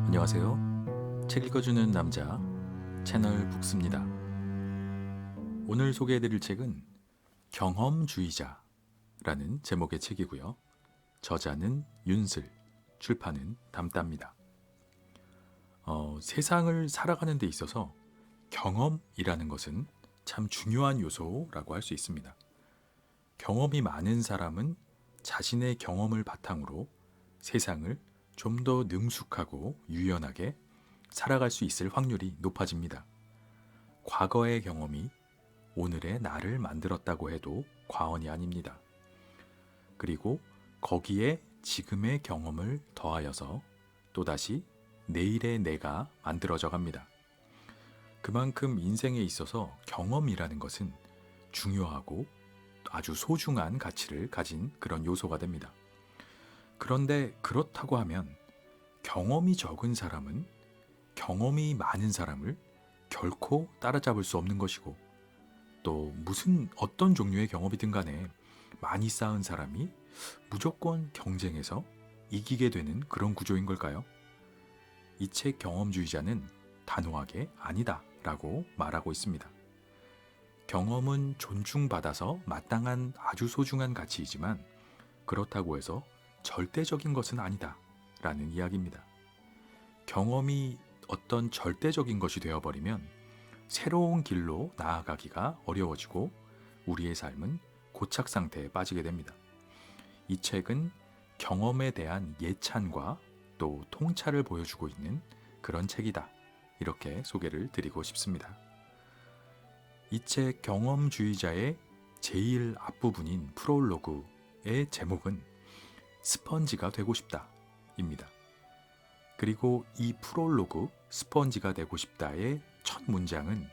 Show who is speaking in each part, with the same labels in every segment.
Speaker 1: 안녕하세요. 책 읽어주는 남자 채널 북스입니다. 오늘 소개해드릴 책은 경험주의자라는 제목의 책이고요. 저자는 윤슬, 출판은 담담입니다. 세상을 살아가는 데 있어서 경험이라는 것은 참 중요한 요소라고 할 수 있습니다. 경험이 많은 사람은 자신의 경험을 바탕으로 세상을 좀 더 능숙하고 유연하게 살아갈 수 있을 확률이 높아집니다. 과거의 경험이 오늘의 나를 만들었다고 해도 과언이 아닙니다. 그리고 거기에 지금의 경험을 더하여서 또다시 내일의 내가 만들어져 갑니다. 그만큼 인생에 있어서 경험이라는 것은 중요하고 아주 소중한 가치를 가진 그런 요소가 됩니다. 그런데 그렇다고 하면 경험이 적은 사람은 경험이 많은 사람을 결코 따라잡을 수 없는 것이고, 또 어떤 종류의 경험이든 간에 많이 쌓은 사람이 무조건 경쟁해서 이기게 되는 그런 구조인 걸까요? 이 책 경험주의자는 단호하게 아니다 라고 말하고 있습니다. 경험은 존중받아서 마땅한 아주 소중한 가치이지만 그렇다고 해서 절대적인 것은 아니다 라는 이야기입니다. 경험이 어떤 절대적인 것이 되어버리면 새로운 길로 나아가기가 어려워지고 우리의 삶은 고착 상태에 빠지게 됩니다. 이 책은 경험에 대한 예찬과 또 통찰을 보여주고 있는 그런 책이다. 이렇게 소개를 드리고 싶습니다. 이 책 경험주의자의 제일 앞부분인 프롤로그의 제목은 스펀지가 되고 싶다 입니다. 그리고 이 프롤로그 스펀지가 되고 싶다의 첫 문장은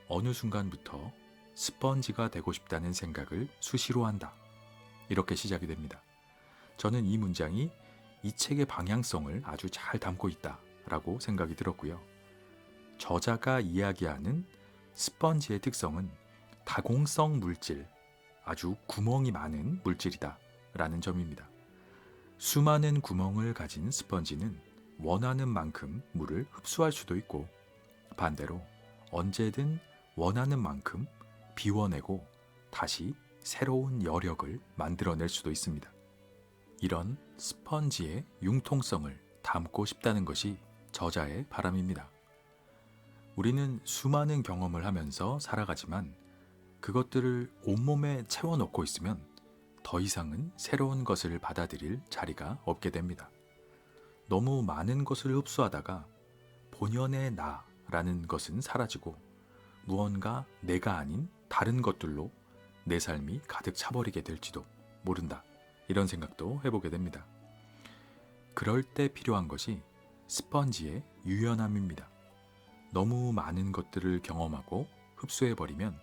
Speaker 1: 어느 순간부터 스펀지가 되고 싶다는 생각을 수시로 한다. 이렇게 시작이 됩니다. 저는 이 문장이 이 책의 방향성을 아주 잘 담고 있다라고 생각이 들었고요. 저자가 이야기하는 스펀지의 특성은 다공성 물질, 아주 구멍이 많은 물질이다 라는 점입니다. 수많은 구멍을 가진 스펀지는 원하는 만큼 물을 흡수할 수도 있고, 반대로 언제든 원하는 만큼 비워내고 다시 새로운 여력을 만들어낼 수도 있습니다. 이런 스펀지의 융통성을 담고 싶다는 것이 저자의 바람입니다. 우리는 수많은 경험을 하면서 살아가지만 그것들을 온몸에 채워넣고 있으면 더 이상은 새로운 것을 받아들일 자리가 없게 됩니다. 너무 많은 것을 흡수하다가 본연의 나라는 것은 사라지고 무언가 내가 아닌 다른 것들로 내 삶이 가득 차버리게 될지도 모른다. 이런 생각도 해보게 됩니다. 그럴 때 필요한 것이 스펀지의 유연함입니다. 너무 많은 것들을 경험하고 흡수해버리면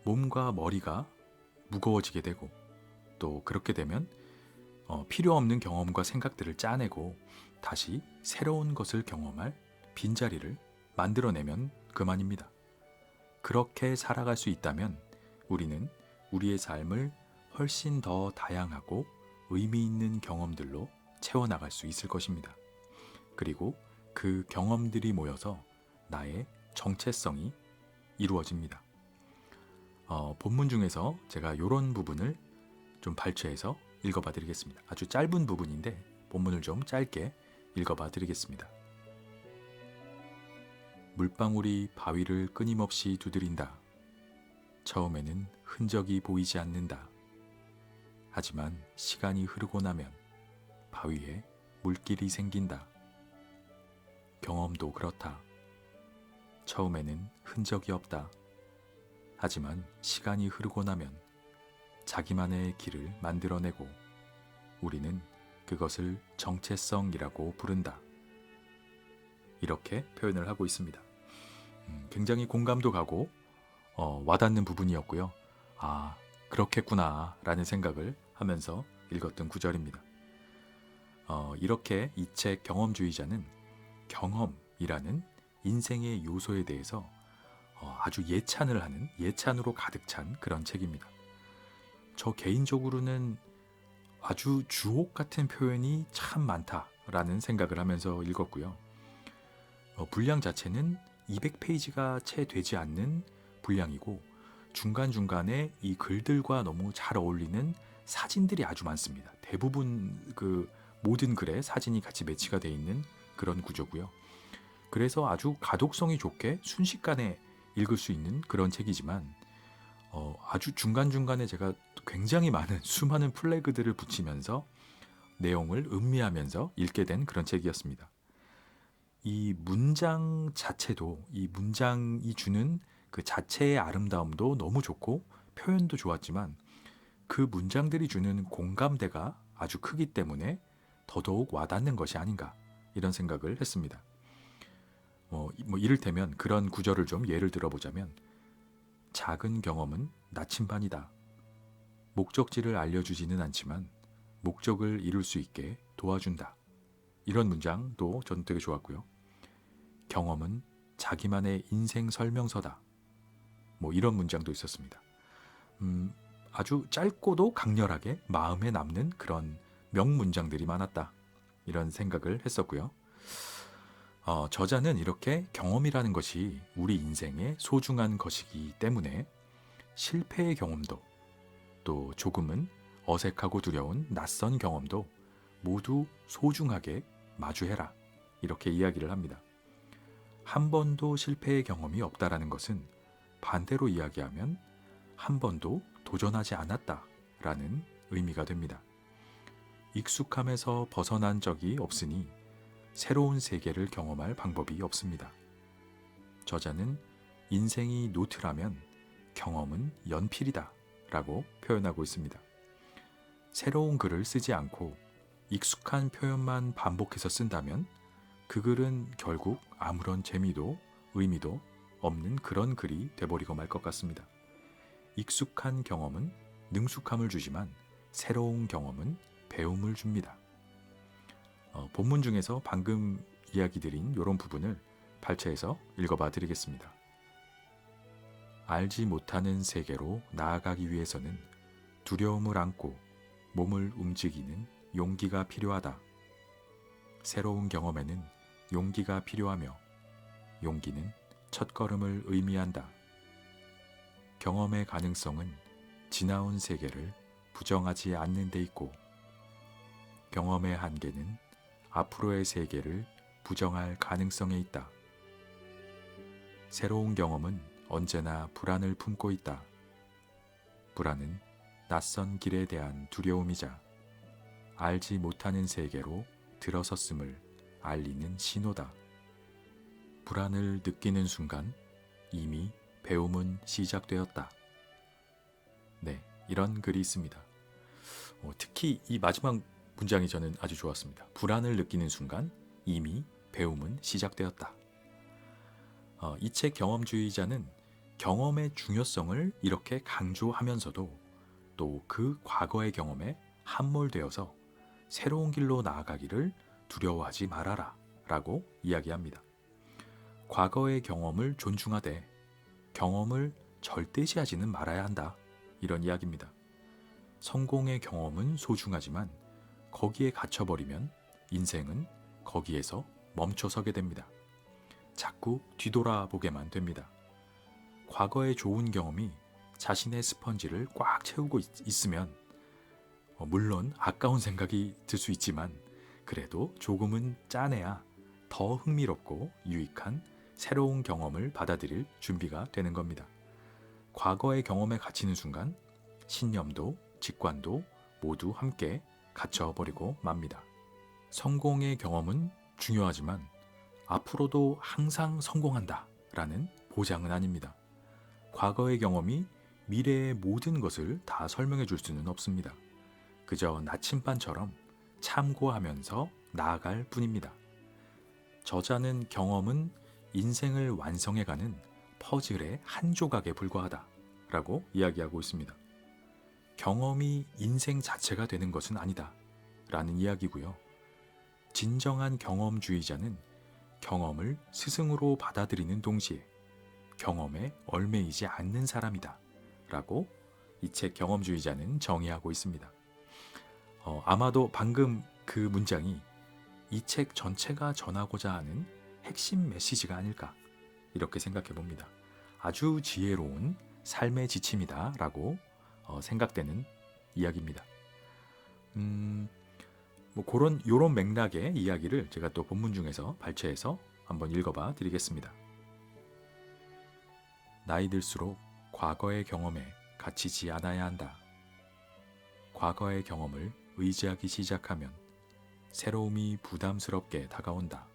Speaker 1: 몸과 머리가 무거워지게 되고, 또 그렇게 되면 필요 없는 경험과 생각들을 짜내고 다시 새로운 것을 경험할 빈자리를 만들어내면 그만입니다. 그렇게 살아갈 수 있다면 우리는 우리의 삶을 훨씬 더 다양하고 의미 있는 경험들로 채워나갈 수 있을 것입니다. 그리고 그 경험들이 모여서 나의 정체성이 이루어집니다. 본문 중에서 제가 이런 부분을 좀 발췌해서 읽어봐 드리겠습니다. 아주 짧은 부분인데 본문을 좀 짧게 읽어봐 드리겠습니다. 물방울이 바위를 끊임없이 두드린다. 처음에는 흔적이 보이지 않는다. 하지만 시간이 흐르고 나면 바위에 물길이 생긴다. 경험도 그렇다. 처음에는 흔적이 없다. 하지만 시간이 흐르고 나면 자기만의 길을 만들어내고 우리는 그것을 정체성이라고 부른다. 이렇게 표현을 하고 있습니다. 굉장히 공감도 가고 와닿는 부분이었고요. 아, 그렇겠구나 라는 생각을 하면서 읽었던 구절입니다. 이렇게 이 책 경험주의자는 경험이라는 인생의 요소에 대해서 아주 예찬을 하는, 예찬으로 가득 찬 그런 책입니다. 저 개인적으로는 아주 주옥 같은 표현이 참 많다 라는 생각을 하면서 읽었고요. 분량 자체는 200페이지가 채 되지 않는 분량이고 중간중간에 이 글들과 너무 잘 어울리는 사진들이 아주 많습니다. 대부분 그 모든 글에 사진이 같이 매치가 되어 있는 그런 구조고요. 그래서 아주 가독성이 좋게 순식간에 읽을 수 있는 그런 책이지만 아주 중간중간에 제가 굉장히 많은 수많은 플래그들을 붙이면서 내용을 음미하면서 읽게 된 그런 책이었습니다. 이 문장 자체도 이 문장이 주는 그 자체의 아름다움도 너무 좋고 표현도 좋았지만 그 문장들이 주는 공감대가 아주 크기 때문에 더더욱 와닿는 것이 아닌가 이런 생각을 했습니다. 이를테면 그런 구절을 좀 예를 들어보자면 작은 경험은 나침반이다. 목적지를 알려주지는 않지만 목적을 이룰 수 있게 도와준다. 이런 문장도 전 되게 좋았고요. 경험은 자기만의 인생 설명서다. 이런 문장도 있었습니다. 아주 짧고도 강렬하게 마음에 남는 그런 명문장들이 많았다. 이런 생각을 했었고요. 저자는 이렇게 경험이라는 것이 우리 인생의 소중한 것이기 때문에 실패의 경험도 또 조금은 어색하고 두려운 낯선 경험도 모두 소중하게 마주해라. 이렇게 이야기를 합니다. 한 번도 실패의 경험이 없다라는 것은 반대로 이야기하면 한 번도 도전하지 않았다라는 의미가 됩니다. 익숙함에서 벗어난 적이 없으니 새로운 세계를 경험할 방법이 없습니다. 저자는 인생이 노트라면 경험은 연필이다 라고 표현하고 있습니다. 새로운 글을 쓰지 않고 익숙한 표현만 반복해서 쓴다면 그 글은 결국 아무런 재미도 의미도 없는 그런 글이 돼버리고 말 것 같습니다. 익숙한 경험은 능숙함을 주지만 새로운 경험은 배움을 줍니다. 본문 중에서 방금 이야기 드린 이런 부분을 발췌해서 읽어봐 드리겠습니다. 알지 못하는 세계로 나아가기 위해서는 두려움을 안고 몸을 움직이는 용기가 필요하다. 새로운 경험에는 용기가 필요하며 용기는 첫걸음을 의미한다. 경험의 가능성은 지나온 세계를 부정하지 않는 데 있고 경험의 한계는 앞으로의 세계를 부정할 가능성에 있다. 새로운 경험은 언제나 불안을 품고 있다. 불안은 낯선 길에 대한 두려움이자 알지 못하는 세계로 들어섰음을 알리는 신호다. 불안을 느끼는 순간 이미 배움은 시작되었다. 네, 이런 글이 있습니다. 특히 이 마지막 문장이 저는 아주 좋았습니다. 불안을 느끼는 순간 이미 배움은 시작되었다. 이 책 경험주의자는 경험의 중요성을 이렇게 강조하면서도 또 그 과거의 경험에 함몰되어서 새로운 길로 나아가기를 두려워하지 말아라 라고 이야기합니다. 과거의 경험을 존중하되 경험을 절대시하지는 말아야 한다. 이런 이야기입니다. 성공의 경험은 소중하지만 거기에 갇혀버리면 인생은 거기에서 멈춰서게 됩니다. 자꾸 뒤돌아보게만 됩니다. 과거의 좋은 경험이 자신의 스펀지를 꽉 채우고 있으면 물론 아까운 생각이 들 수 있지만 그래도 조금은 짜내야 더 흥미롭고 유익한 새로운 경험을 받아들일 준비가 되는 겁니다. 과거의 경험에 갇히는 순간 신념도 직관도 모두 함께 갇혀버리고 맙니다. 성공의 경험은 중요하지만 앞으로도 항상 성공한다 라는 보장은 아닙니다. 과거의 경험이 미래의 모든 것을 다 설명해 줄 수는 없습니다. 그저 나침반처럼 참고하면서 나아갈 뿐입니다. 저자는 경험은 인생을 완성해가는 퍼즐의 한 조각에 불과하다 라고 이야기하고 있습니다. 경험이 인생 자체가 되는 것은 아니다 라는 이야기고요. 진정한 경험주의자는 경험을 스승으로 받아들이는 동시에 경험에 얽매이지 않는 사람이다 라고 이 책 경험주의자는 정의하고 있습니다. 아마도 방금 그 문장이 이 책 전체가 전하고자 하는 핵심 메시지가 아닐까 이렇게 생각해 봅니다. 아주 지혜로운 삶의 지침이다 라고 생각되는 이야기입니다. 뭐 그런 요런 맥락의 이야기를 제가 또 본문 중에서 발췌해서 한번 읽어봐 드리겠습니다. 나이 들수록 과거의 경험에 갇히지 않아야 한다. 과거의 경험을 의지하기 시작하면 새로움이 부담스럽게 다가온다.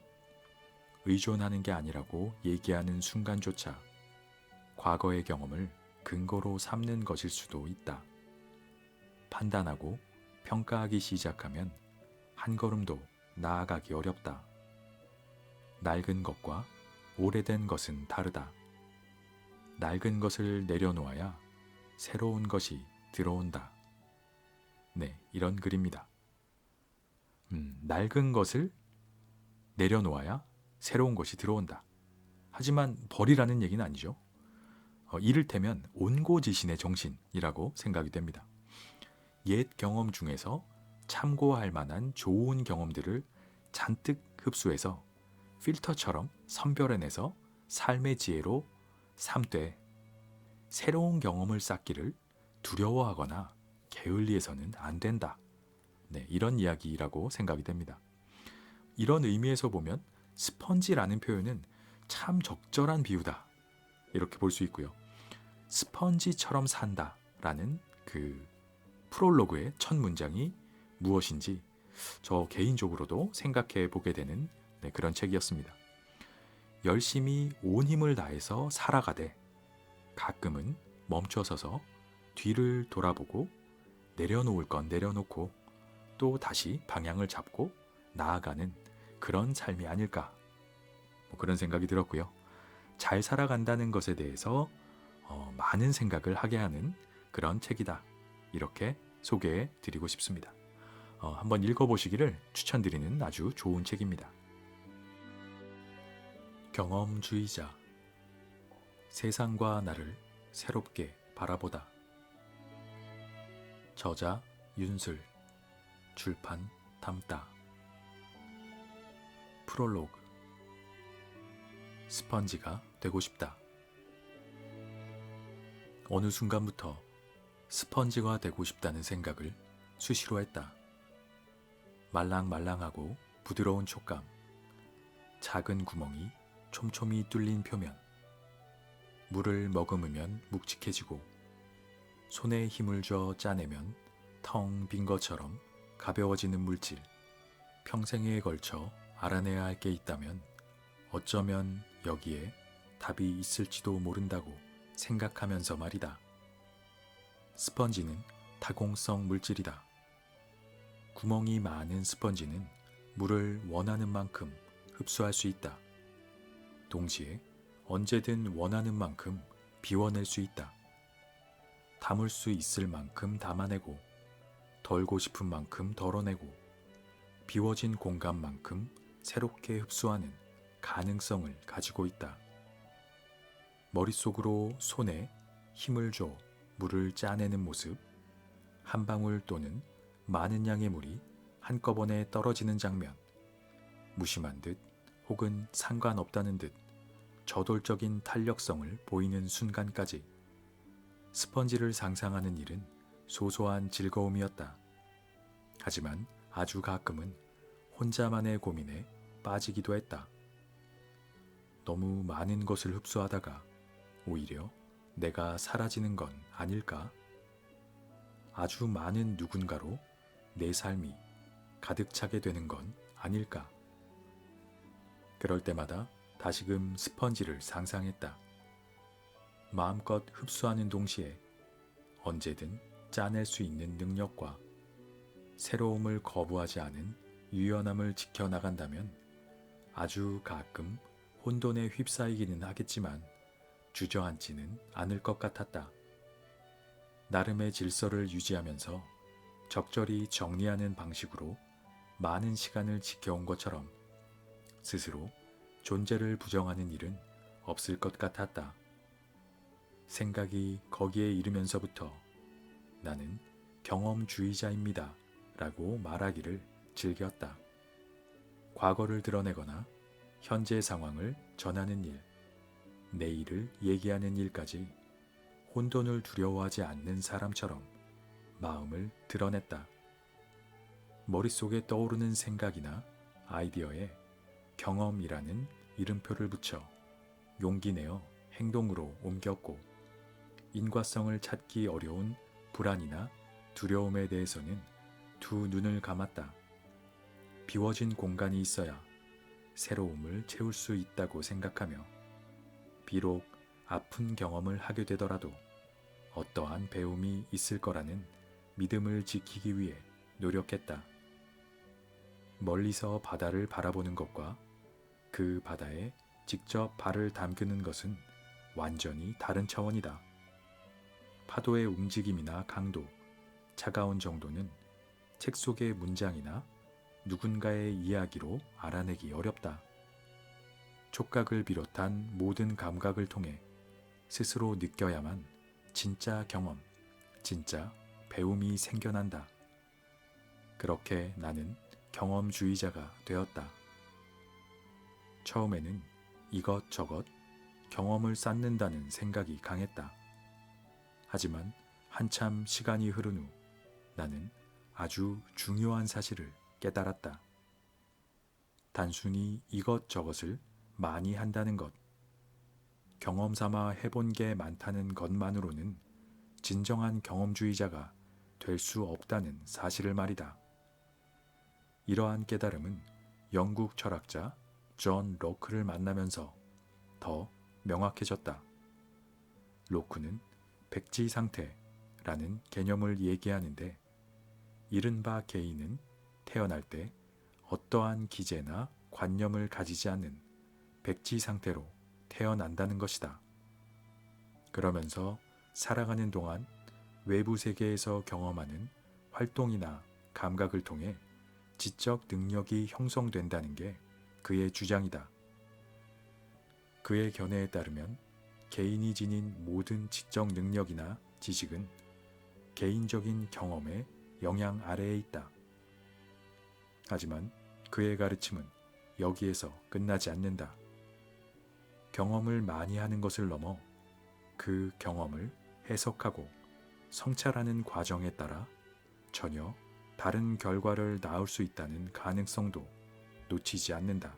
Speaker 1: 의존하는 게 아니라고 얘기하는 순간조차 과거의 경험을 근거로 삼는 것일 수도 있다. 판단하고 평가하기 시작하면 한 걸음도 나아가기 어렵다. 낡은 것과 오래된 것은 다르다. 낡은 것을 내려놓아야 새로운 것이 들어온다. 네, 이런 글입니다. 낡은 것을 내려놓아야 새로운 것이 들어온다. 하지만 버리라는 얘기는 아니죠. 이를테면 온고지신의 정신이라고 생각이 됩니다. 옛 경험 중에서 참고할 만한 좋은 경험들을 잔뜩 흡수해서 필터처럼 선별해내서 삶의 지혜로 삼되 새로운 경험을 쌓기를 두려워하거나 게을리해서는 안 된다. 네, 이런 이야기라고 생각이 됩니다. 이런 의미에서 보면 스펀지라는 표현은 참 적절한 비유다. 이렇게 볼 수 있고요. 스펀지처럼 산다라는 그 프롤로그의 첫 문장이 무엇인지 저 개인적으로도 생각해 보게 되는 그런 책이었습니다. 열심히 온 힘을 다해서 살아가되 가끔은 멈춰서서 뒤를 돌아보고 내려놓을 건 내려놓고 또 다시 방향을 잡고 나아가는 그런 삶이 아닐까 그런 생각이 들었고요. 잘 살아간다는 것에 대해서 많은 생각을 하게 하는 그런 책이다. 이렇게 소개해 드리고 싶습니다. 한번 읽어보시기를 추천드리는 아주 좋은 책입니다. 경험주의자. 세상과 나를 새롭게 바라보다. 저자 윤슬. 출판 담다. 프롤로그. 스펀지가 되고 싶다. 어느 순간부터 스펀지가 되고 싶다는 생각을 수시로 했다. 말랑말랑하고 부드러운 촉감, 작은 구멍이 촘촘히 뚫린 표면, 물을 머금으면 묵직해지고 손에 힘을 줘 짜내면 텅 빈 것처럼 가벼워지는 물질, 평생에 걸쳐 알아내야 할 게 있다면 어쩌면 여기에 답이 있을지도 모른다고 생각하면서 말이다. 스펀지는 타공성 물질이다. 구멍이 많은 스펀지는 물을 원하는 만큼 흡수할 수 있다. 동시에 언제든 원하는 만큼 비워낼 수 있다. 담을 수 있을 만큼 담아내고 덜고 싶은 만큼 덜어내고 비워진 공간만큼 새롭게 흡수하는 가능성을 가지고 있다. 머릿속으로 손에 힘을 줘 물을 짜내는 모습, 한 방울 또는 많은 양의 물이 한꺼번에 떨어지는 장면, 무심한 듯 혹은 상관없다는 듯 저돌적인 탄력성을 보이는 순간까지 스펀지를 상상하는 일은 소소한 즐거움이었다. 하지만 아주 가끔은 혼자만의 고민에 빠지기도 했다. 너무 많은 것을 흡수하다가 오히려 내가 사라지는 건 아닐까? 아주 많은 누군가로 내 삶이 가득 차게 되는 건 아닐까? 그럴 때마다 다시금 스펀지를 상상했다. 마음껏 흡수하는 동시에 언제든 짜낼 수 있는 능력과 새로움을 거부하지 않은 유연함을 지켜나간다면 아주 가끔 혼돈에 휩싸이기는 하겠지만 주저앉지는 않을 것 같았다. 나름의 질서를 유지하면서 적절히 정리하는 방식으로 많은 시간을 지켜온 것처럼 스스로 존재를 부정하는 일은 없을 것 같았다. 생각이 거기에 이르면서부터 나는 경험주의자입니다 라고 말하기를 즐겼다. 과거를 드러내거나 현재 상황을 전하는 일, 내일을 얘기하는 일까지 혼돈을 두려워하지 않는 사람처럼 마음을 드러냈다. 머릿속에 떠오르는 생각이나 아이디어에 경험이라는 이름표를 붙여 용기 내어 행동으로 옮겼고, 인과성을 찾기 어려운 불안이나 두려움에 대해서는 두 눈을 감았다. 비워진 공간이 있어야 새로움을 채울 수 있다고 생각하며, 비록 아픈 경험을 하게 되더라도 어떠한 배움이 있을 거라는 믿음을 지키기 위해 노력했다. 멀리서 바다를 바라보는 것과 그 바다에 직접 발을 담그는 것은 완전히 다른 차원이다. 파도의 움직임이나 강도, 차가운 정도는 책 속의 문장이나 누군가의 이야기로 알아내기 어렵다. 촉각을 비롯한 모든 감각을 통해 스스로 느껴야만 진짜 경험, 진짜 배움이 생겨난다. 그렇게 나는 경험주의자가 되었다. 처음에는 이것저것 경험을 쌓는다는 생각이 강했다. 하지만 한참 시간이 흐른 후 나는 아주 중요한 사실을 깨달았다. 단순히 이것저것을 많이 한다는 것, 경험 삼아 해본 게 많다는 것만으로는 진정한 경험주의자가 될 수 없다는 사실을 말이다. 이러한 깨달음은 영국 철학자 존 로크를 만나면서 더 명확해졌다. 로크는 백지 상태라는 개념을 얘기하는데, 이른바 개인은 태어날 때 어떠한 기제나 관념을 가지지 않는 백지 상태로 태어난다는 것이다. 그러면서 살아가는 동안 외부 세계에서 경험하는 활동이나 감각을 통해 지적 능력이 형성된다는 게 그의 주장이다. 그의 견해에 따르면 개인이 지닌 모든 지적 능력이나 지식은 개인적인 경험의 영향 아래에 있다. 하지만 그의 가르침은 여기에서 끝나지 않는다. 경험을 많이 하는 것을 넘어 그 경험을 해석하고 성찰하는 과정에 따라 전혀 다른 결과를 낳을 수 있다는 가능성도 놓치지 않는다.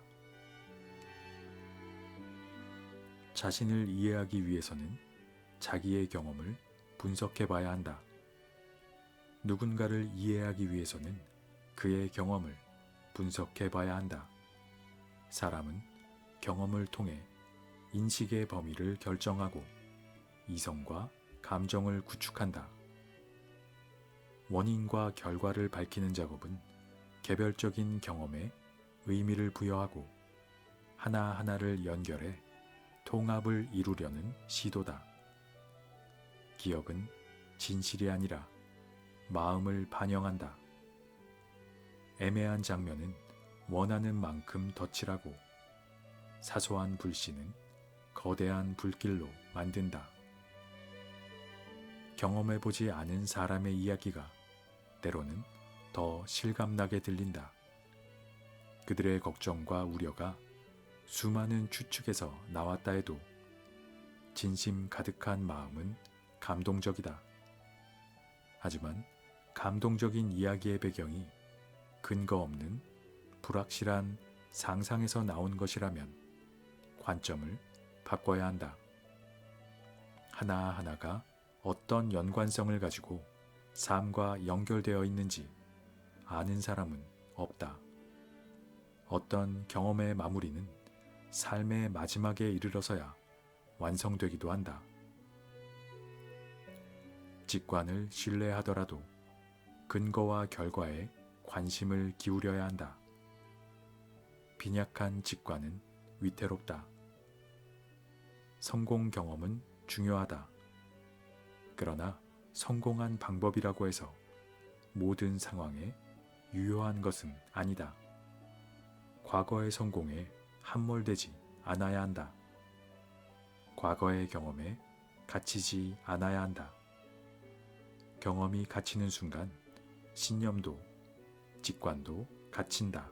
Speaker 1: 자신을 이해하기 위해서는 자기의 경험을 분석해 봐야 한다. 누군가를 이해하기 위해서는 그의 경험을 분석해 봐야 한다. 사람은 경험을 통해 인식의 범위를 결정하고 이성과 감정을 구축한다. 원인과 결과를 밝히는 작업은 개별적인 경험에 의미를 부여하고 하나하나를 연결해 통합을 이루려는 시도다. 기억은 진실이 아니라 마음을 반영한다. 애매한 장면은 원하는 만큼 덧칠하고 사소한 불씨는 거대한 불길로 만든다. 경험해보지 않은 사람의 이야기가 때로는 더 실감나게 들린다. 그들의 걱정과 우려가 수많은 추측에서 나왔다 해도 진심 가득한 마음은 감동적이다. 하지만 감동적인 이야기의 배경이 근거 없는 불확실한 상상에서 나온 것이라면 관점을 바꿔야 한다. 하나하나가 어떤 연관성을 가지고 삶과 연결되어 있는지 아는 사람은 없다. 어떤 경험의 마무리는 삶의 마지막에 이르러서야 완성되기도 한다. 직관을 신뢰하더라도 근거와 결과에 관심을 기울여야 한다. 빈약한 직관은 위태롭다. 성공 경험은 중요하다. 그러나 성공한 방법이라고 해서 모든 상황에 유효한 것은 아니다. 과거의 성공에 함몰되지 않아야 한다. 과거의 경험에 갇히지 않아야 한다. 경험이 갇히는 순간 신념도 직관도 갇힌다.